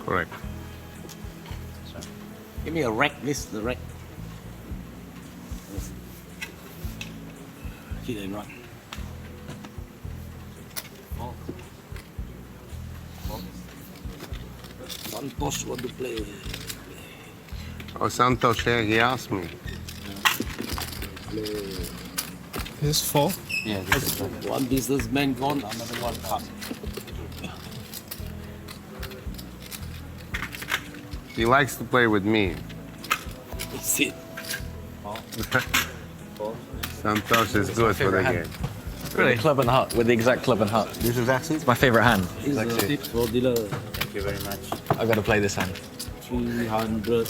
Correct. Give me a rack, the rack. Chị để loạn. Santos want to play. Oh, Santos, yeah, he asked me. This is full. Yeah, this is one businessman gone, another one come. He likes to play with me. That's it. Santos is good for the game. Really? Club and heart, with the exact club and heart. This is actually It's my favorite hand. This is a tip for dealer. Thank you very much. I've got to play this hand. 300.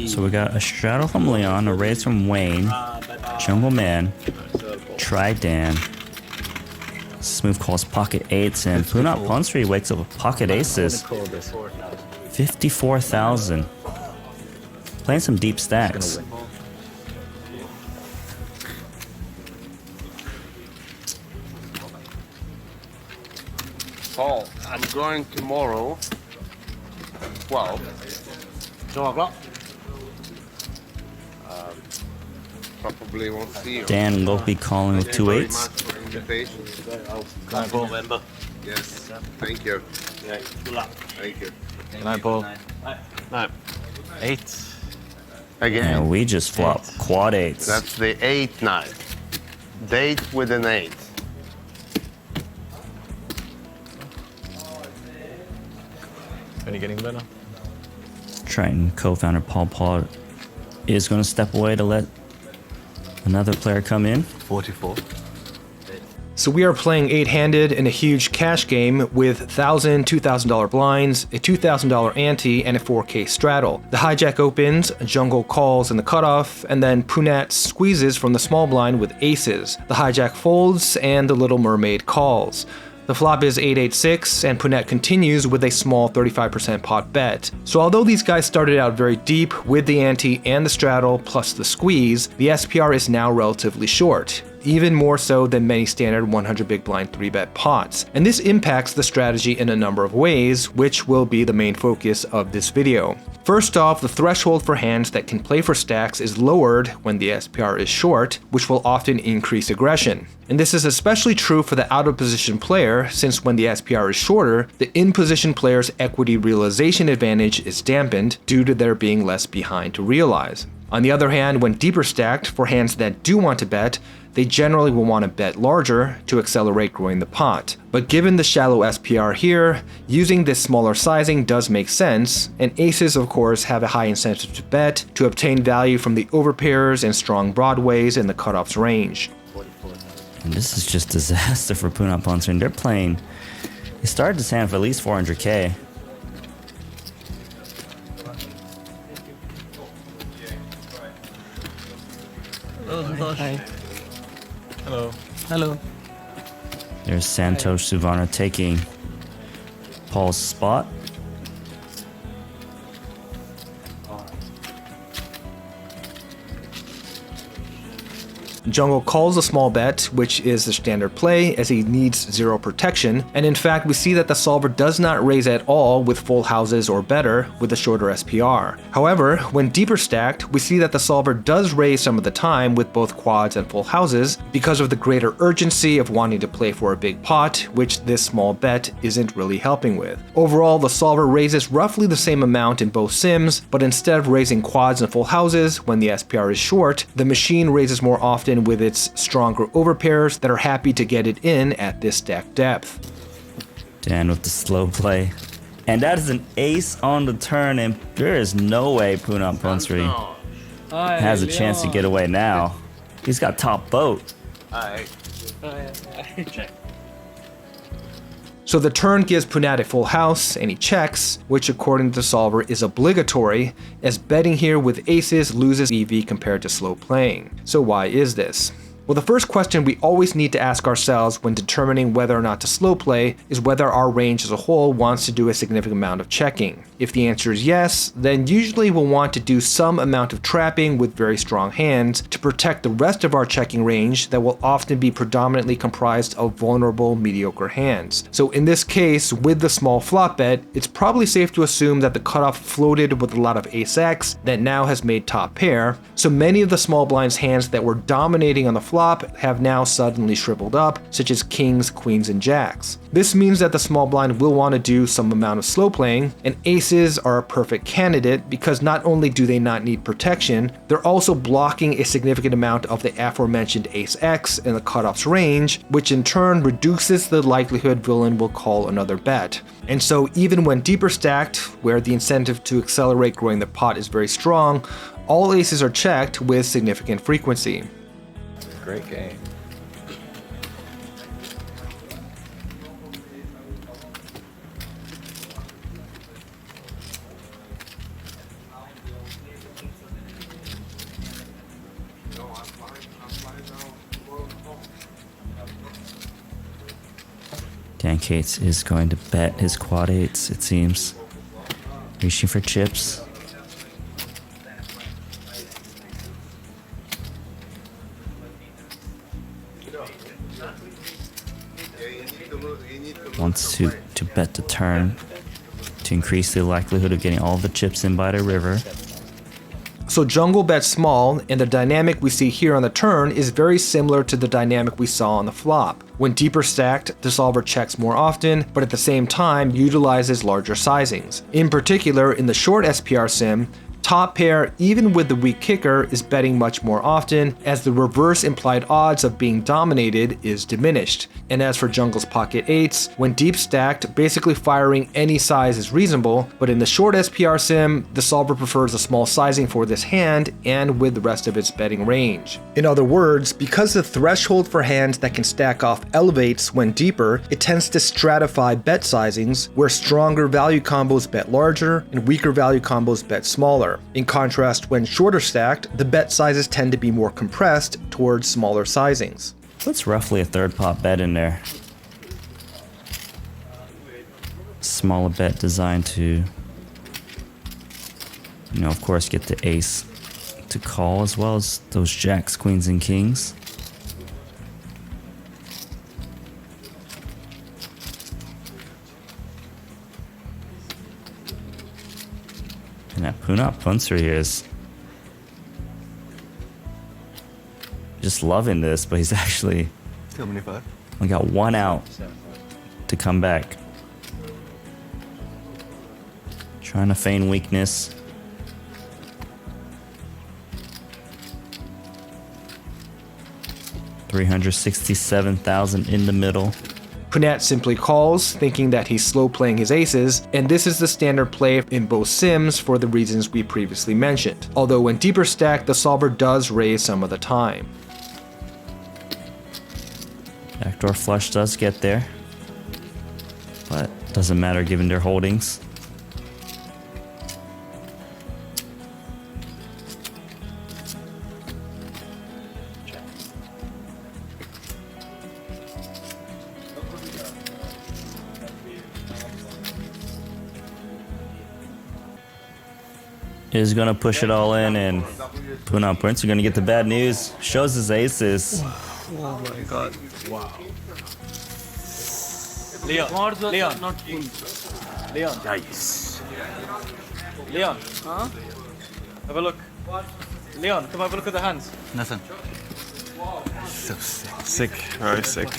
So we got a straddle from Leon, a raise from Wayne, Jungle Man, Triton, Smooth calls pocket eights, and Punat Ponsri wakes up with pocket aces. 54,000. Playing some deep stacks. Paul, I'm going tomorrow. 12. 12 o'clock. Probably won't see you. Dan Lopi calling with Thank two you very eights. much for the invitation. Can I go member? Yes. Thank you. Yeah, good luck. Thank you. Good night, Paul. No. 8. Again. And we just flop quad eights. That's the 8-9. Date with an 8. Are you getting better? Triton co-founder Paul is going to step away to let another player come in. 44. So we are playing 8-handed in a huge cash game with $1,000, $2,000 blinds, a $2,000 ante, and a 4K straddle. The hijack opens, Jungle calls in the cutoff, and then Punat squeezes from the small blind with aces. The hijack folds, and the Little Mermaid calls. The flop is 8-8-6, and Punat continues with a small 35% pot bet. So although these guys started out very deep with the ante and the straddle plus the squeeze, the SPR is now relatively short, even more so than many standard 100 big blind 3-bet pots. And this impacts the strategy in a number of ways, which will be the main focus of this video. First off, the threshold for hands that can play for stacks is lowered when the SPR is short, which will often increase aggression. And this is especially true for the out-of-position player, since when the SPR is shorter, the in-position player's equity realization advantage is dampened due to there being less behind to realize. On the other hand, when deeper stacked, for hands that do want to bet, they generally will want to bet larger to accelerate growing the pot. But given the shallow SPR here, using this smaller sizing does make sense, and aces of course have a high incentive to bet to obtain value from the overpairs and strong broadways in the cutoff's range. And this is just disaster for Punat Ponsri, and they're playing. They started this hand for at least 400k. Hi. Hello. Hello. There's Santosh Suvarna taking Paul's spot. Jungle calls a small bet, which is the standard play as he needs zero protection, and in fact we see that the solver does not raise at all with full houses or better with a shorter SPR. However, when deeper stacked, we see that the solver does raise some of the time with both quads and full houses because of the greater urgency of wanting to play for a big pot, which this small bet isn't really helping with. Overall, the solver raises roughly the same amount in both sims, but instead of raising quads and full houses when the SPR is short, the machine raises more often with its stronger overpairs that are happy to get it in at this stack depth. Dan with the slow play. And that is an ace on the turn, and there is no way Punat Ponsri has a chance to get away now. He's got top boat. So the turn gives Punat a full house, and he checks, which according to the solver is obligatory, as betting here with aces loses EV compared to slow playing. So why is this? Well, the first question we always need to ask ourselves when determining whether or not to slow play is whether our range as a whole wants to do a significant amount of checking. If the answer is yes, then usually we'll want to do some amount of trapping with very strong hands to protect the rest of our checking range that will often be predominantly comprised of vulnerable, mediocre hands. So in this case, with the small flop bet, it's probably safe to assume that the cutoff floated with a lot of ace-x that now has made top pair, so many of the small blind's hands that were dominating on the flop have now suddenly shriveled up, such as kings, queens, and jacks. This means that the small blind will want to do some amount of slow playing, and aces are a perfect candidate because not only do they not need protection, they're also blocking a significant amount of the aforementioned ace-x in the cutoff's range, which in turn reduces the likelihood villain will call another bet. And so even when deeper stacked, where the incentive to accelerate growing the pot is very strong, all aces are checked with significant frequency. Great game. Dan Cates is going to bet his quad eights, it seems. Reaching for chips. Wants to bet the turn to increase the likelihood of getting all the chips in by the river. So jungle bets small, and the dynamic we see here on the turn is very similar to the dynamic we saw on the flop. When deeper stacked, the solver checks more often, but at the same time utilizes larger sizings. In particular, in the short SPR sim, top pair, even with the weak kicker, is betting much more often, as the reverse implied odds of being dominated is diminished. And as for jungle's pocket eights, when deep stacked, basically firing any size is reasonable, but in the short SPR sim, the solver prefers a small sizing for this hand and with the rest of its betting range. In other words, because the threshold for hands that can stack off elevates when deeper, it tends to stratify bet sizings, where stronger value combos bet larger and weaker value combos bet smaller. In contrast, when shorter stacked, the bet sizes tend to be more compressed towards smaller sizings. What's roughly a third pot bet in there? Smaller bet designed to, of course, get the ace to call as well as those jacks, queens, and kings. And that Punat Punser here is just loving this, but he's actually only got one out to come back. Trying to feign weakness. $367,000 in the middle. Punat simply calls, thinking that he's slow playing his aces, and this is the standard play in both sims for the reasons we previously mentioned. Although when deeper stacked, the solver does raise some of the time. Backdoor flush does get there, but doesn't matter given their holdings. Is gonna push it all in, and Punat Prince are gonna get the bad news. Shows his aces. Oh my god. Wow. Leon. Not full. Leon. Nice. Leon. Huh? Have a look. Leon, come have a look at the hands. Nothing. So sick. Sick. Very sick.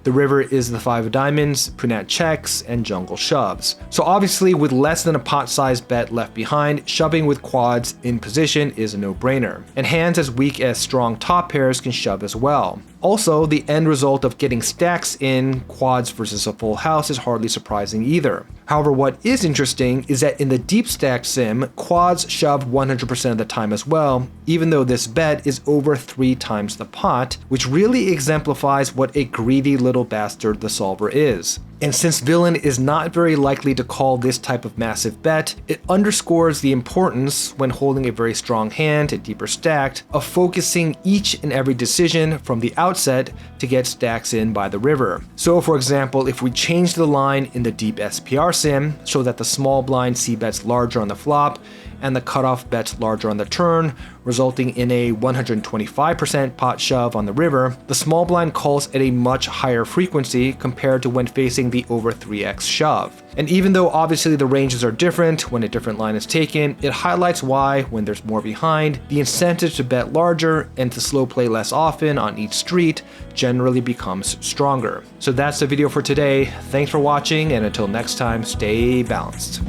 The river is the 5 of diamonds, Punat checks, and jungle shoves. So obviously, with less than a pot-sized bet left behind, shoving with quads in position is a no-brainer. And hands as weak as strong top pairs can shove as well. Also, the end result of getting stacks in quads versus a full house is hardly surprising either. However, what is interesting is that in the deep stacked sim, quads shove 100% of the time as well, even though this bet is over 3 times the pot, which really exemplifies what a greedy little bastard the solver is. And since villain is not very likely to call this type of massive bet, it underscores the importance, when holding a very strong hand and deeper stacked, of focusing each and every decision from the outset to get stacks in by the river. So for example, if we change the line in the deep SPR sim so that the small blind c-bets larger on the flop and the cutoff bets larger on the turn, resulting in a 125% pot shove on the river, the small blind calls at a much higher frequency compared to when facing the over 3x shove. And even though obviously the ranges are different when a different line is taken, it highlights why, when there's more behind, the incentive to bet larger and to slow play less often on each street generally becomes stronger. So that's the video for today. Thanks for watching, and until next time, stay balanced.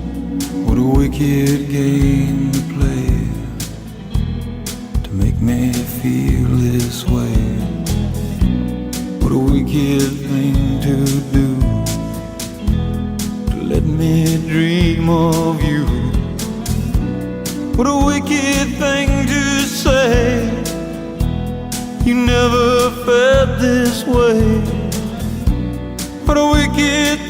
What a wicked game to play to make me feel this way. What a wicked thing to do to let me dream of you. What a wicked thing to say. You never felt this way. What a wicked